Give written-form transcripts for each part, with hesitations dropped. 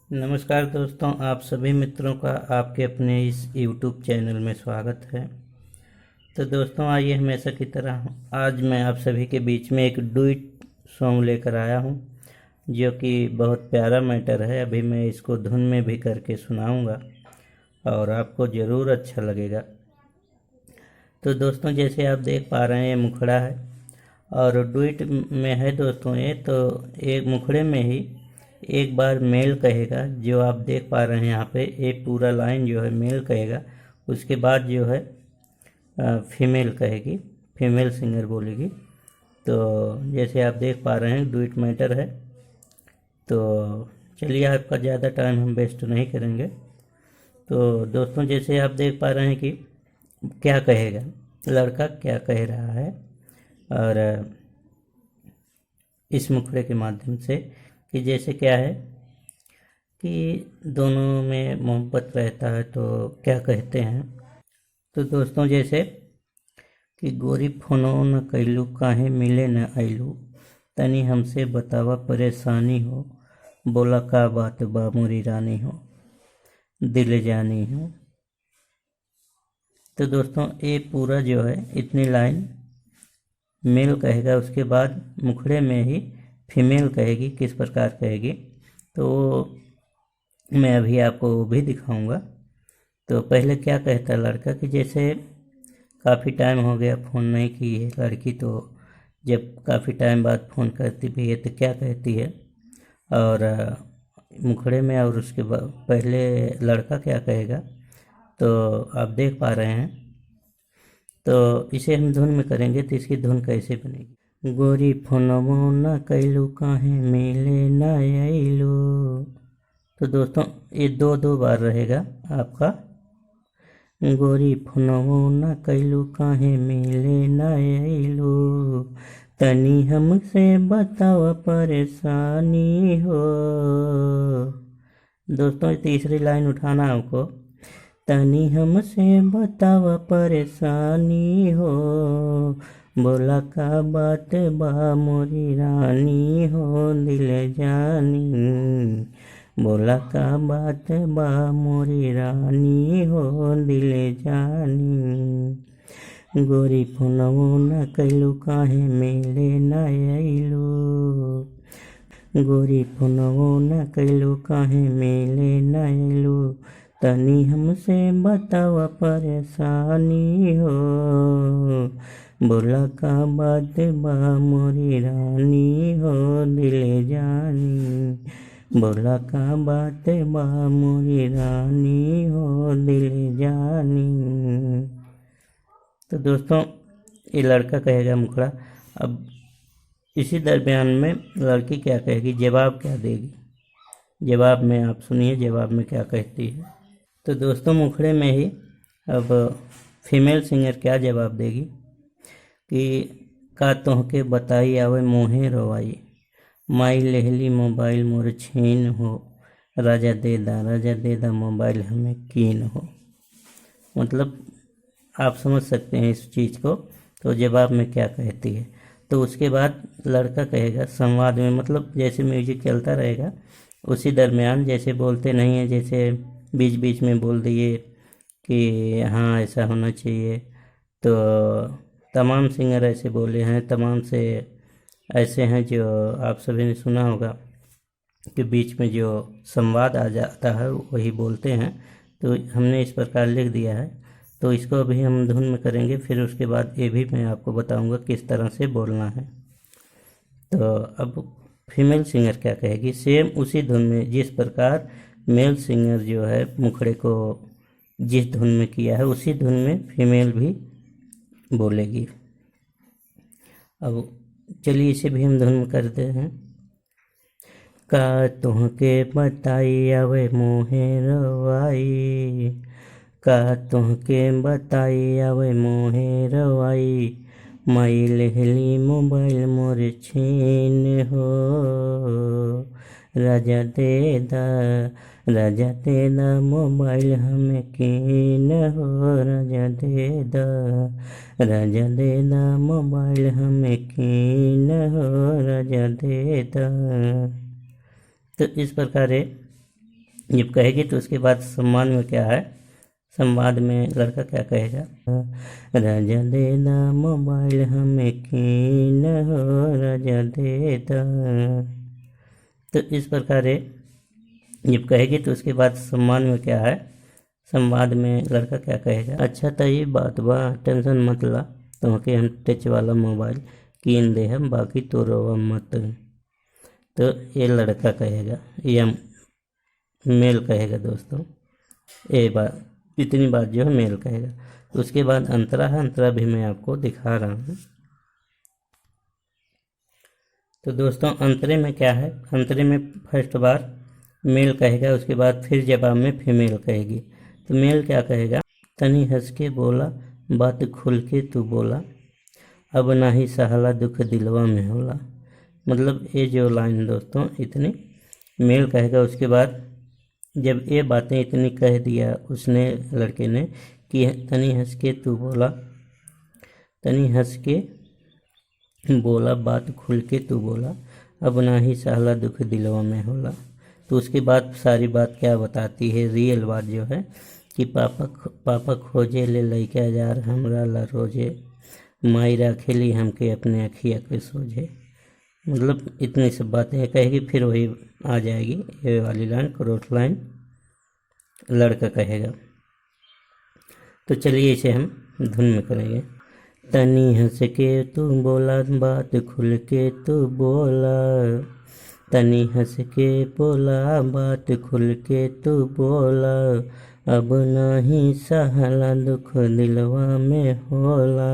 नमस्कार दोस्तों, आप सभी मित्रों का आपके अपने इस YouTube चैनल में स्वागत है। तो दोस्तों, आइए हमेशा की तरह आज मैं आप सभी के बीच में एक डुइट सॉन्ग लेकर आया हूं, जो कि बहुत प्यारा मैटर है। अभी मैं इसको धुन में भी करके सुनाऊंगा और आपको ज़रूर अच्छा लगेगा। तो दोस्तों, जैसे आप देख पा रहे हैं, ये मुखड़ा है और डुइट में है दोस्तों। ये तो एक मुखड़े में ही एक बार मेल कहेगा, जो आप देख पा रहे हैं यहाँ पे। एक पूरा लाइन जो है मेल कहेगा, उसके बाद जो है फीमेल कहेगी, फीमेल सिंगर बोलेगी। तो जैसे आप देख पा रहे हैं, डुइट मैटर है। तो चलिए, आपका ज़्यादा टाइम हम वेस्ट नहीं करेंगे। तो दोस्तों, जैसे आप देख पा रहे हैं कि क्या कहेगा, लड़का क्या कह रहा है, और इस मुखड़े के माध्यम से कि जैसे क्या है कि दोनों में मोहब्बत रहता है तो क्या कहते हैं। तो दोस्तों, जैसे कि गोरी फोनो न कैलू, काहे मिले न आइलू, तनी हमसे बतावा परेशानी हो, बोला का बात बा मोरी रानी हो, दिल जानी हो। तो दोस्तों, ये पूरा जो है इतनी लाइन मेल कहेगा, उसके बाद मुखड़े में ही फीमेल कहेगी। किस प्रकार कहेगी तो मैं अभी आपको वो भी दिखाऊंगा। तो पहले क्या कहता है लड़का कि जैसे काफ़ी टाइम हो गया फ़ोन नहीं की है लड़की, तो जब काफ़ी टाइम बाद फ़ोन करती भी है तो क्या कहती है, और मुखड़े में, और उसके बाद पहले लड़का क्या कहेगा, तो आप देख पा रहे हैं। तो इसे हम धुन में करेंगे, तो इसकी धुन कैसे बनेगी। गोरी फोनवो न कैलू, काहे मिले न आइलू। तो दोस्तों, ये दो दो बार रहेगा आपका। गोरी फोनवो न कैलू, काहे मिले न आइलू, तनी हमसे बताओ परेशानी हो। दोस्तों, तीसरी लाइन उठाना आपको। तनी हमसे बतावा परेशानी हो, बोला का बात बा मोरी रानी हो, दिल जानी, बोला का बात बा मोरी रानी हो, दिल जानी। गोरी फोनवो न कैलू, काहे मिले न आइलू, गोरी फोनवो न कैलू, काहे मिले न आइलू, तनी हमसे बतावा परेशानी हो, बोला का बात बा मोरी रानी हो, दिल जानी, बोला का बात बा मोरी रानी हो, दिल जानी। तो दोस्तों, ये लड़का कहेगा मुखड़ा। अब इसी दरमियान में लड़की क्या कहेगी, जवाब क्या देगी, जवाब में आप सुनिए जवाब में क्या कहती है। तो दोस्तों, मुखड़े में ही अब फीमेल सिंगर क्या जवाब देगी कि का तोहके बताई आवे मोहे रवाई, माई लेहली मोबाइल मोर छीन हो, राजा दे दा मोबाइल हमें कीन हो। मतलब आप समझ सकते हैं इस चीज़ को। तो जवाब में क्या कहती है, तो उसके बाद लड़का कहेगा संवाद में, मतलब जैसे म्यूजिक चलता रहेगा उसी दरमियान, जैसे बोलते नहीं है, जैसे बीच बीच में बोल दिए कि हाँ ऐसा होना चाहिए। तो तमाम सिंगर ऐसे बोले हैं, तमाम से ऐसे हैं जो आप सभी ने सुना होगा कि बीच में जो संवाद आ जाता है वही बोलते हैं। तो हमने इस प्रकार लिख दिया है। तो इसको अभी हम धुन में करेंगे, फिर उसके बाद ये भी मैं आपको बताऊंगा किस तरह से बोलना है। तो अब फीमेल सिंगर क्या कहेगी, सेम उसी धुन में जिस प्रकार मेल सिंगर जो है मुखड़े को जिस धुन में किया है, उसी धुन में फीमेल भी बोलेगी। अब चलिए इसे भी हम धुन में करते हैं। का तुहके बताई आवे मोहे रवाई, का तुहके बताई आवे मोहे रवाई, माई लेहली मोबाइल मोर छीन हो, राजा दे दा मोबाइल हमें कीन हो, राजा दे दा मोबाइल हमें कीन हो, राजा दे दा। तो इस प्रकार जब कहेगी तो उसके बाद संवाद में क्या है, संवाद में लड़का क्या कहेगा, राजा दे दा मोबाइल हमें कीन हो, राजा दे दा। तो इस प्रकार जब कहेगी तो उसके बाद संवाद में क्या है, संवाद में लड़का क्या कहेगा, अच्छा तो ये बात बा, टेंशन मत ला, तुमके हम टच वाला मोबाइल कीन दे हम, बाकी तो रोवा मत। तो ये लड़का कहेगा, या मेल कहेगा दोस्तों, ये बात, इतनी बात जो है मेल कहेगा। तो उसके बाद अंतरा है, अंतरा भी मैं आपको दिखा रहा हूँ। तो दोस्तों अंतरे में क्या है, अंतरे में फर्स्ट बार मेल कहेगा, उसके बाद फिर जवाब में फीमेल कहेगी। तो मेल क्या कहेगा, तनी हंस के बोला, बात खुल के तू बोला, अब ना ही सहला दुख दिलवा में होला। मतलब ये जो लाइन दोस्तों इतनी मेल कहेगा। उसके बाद जब ये बातें इतनी कह दिया उसने, लड़के ने, कि तनी हंस के तू बोला, तनी हंस के बोला, बात खुल के तू बोला, अब ना ही सहला दुख दिलवा में होला। तो उसके बाद सारी बात क्या बताती है, रियल बात जो है, कि पापा खोजे ले लइका जार हमरा ला रोजे, माई राखेली हमके अपने अखिया के सोझे। मतलब इतनी सब बातें कहेगी, फिर वही आ जाएगी ये वाली लाइन, क्रोस लाइन, लड़का कहेगा। तो चलिए इसे हम धुन में करेंगे। तनी हंस के तू बोला, बात खुल के तू बोला, तनी हंस के बोला, बात खुल के तू बोला, अब नहीं सहला दुख दिलवा में होला।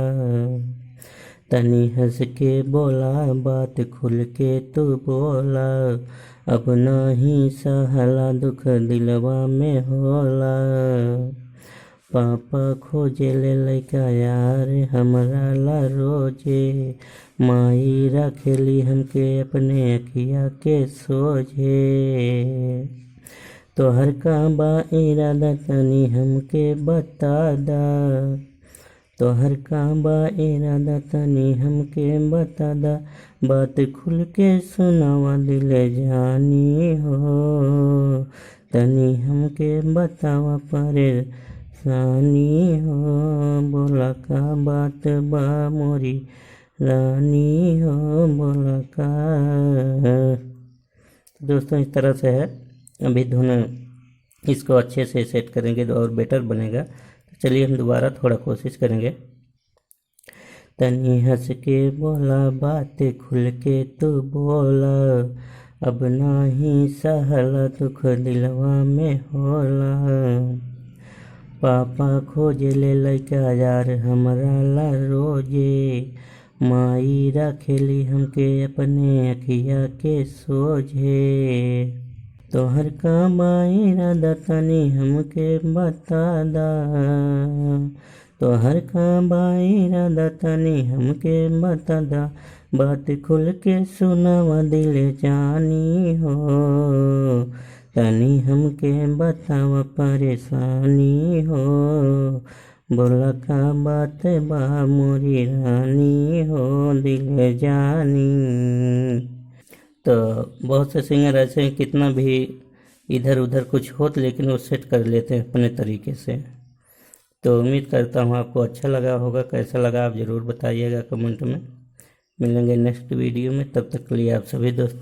तनी हंस के बोला, बात खुल के तू बोला, अब नहीं सहला दुख दिलवा में होला। पापा खोजे ले लइका यार हमरा ला रोजे, माई रखेली हमके अपने अखिया के सोझे। तोहर का बा इरादा तनी हमके बता दा, तोहर का बा इरादा तनी हमके बता दा, बात खुल के सुनावा दिले जानी हो, तनी हमके बतावा परेशानी हो, बोला का बात बा मोरी रानी हो, बोला का। दोस्तों इस तरह से है। अभी धुन इसको अच्छे से सेट करेंगे तो और बेटर बनेगा। तो चलिए हम दोबारा थोड़ा कोशिश करेंगे। तनी हंस के बोला, बात खुल के तू बोला, अब नाही सहला दुख दिलवा में होला। पापा खोजे ले लइका यार हमरा ला रोजे, माई रखेली हमके अपने अखिया के सोझे। तोहर का इरादा तनी हमके बता दा, तोहर का इरादा तनी हमके बता दा, बात खुल के सुनावा दिले जानी हो, तनी हमके बतावा परेशानी हो, बोला का बात बा मोरी रानी हो, दिले जानी। तो बहुत से सिंगर ऐसे हैं, कितना भी इधर उधर कुछ हो तो लेकिन वो सेट कर लेते हैं अपने तरीके से। तो उम्मीद करता हूँ आपको अच्छा लगा होगा। कैसा लगा आप ज़रूर बताइएगा कमेंट में। मिलेंगे नेक्स्ट वीडियो में, तब तक के लिए आप सभी दोस्तों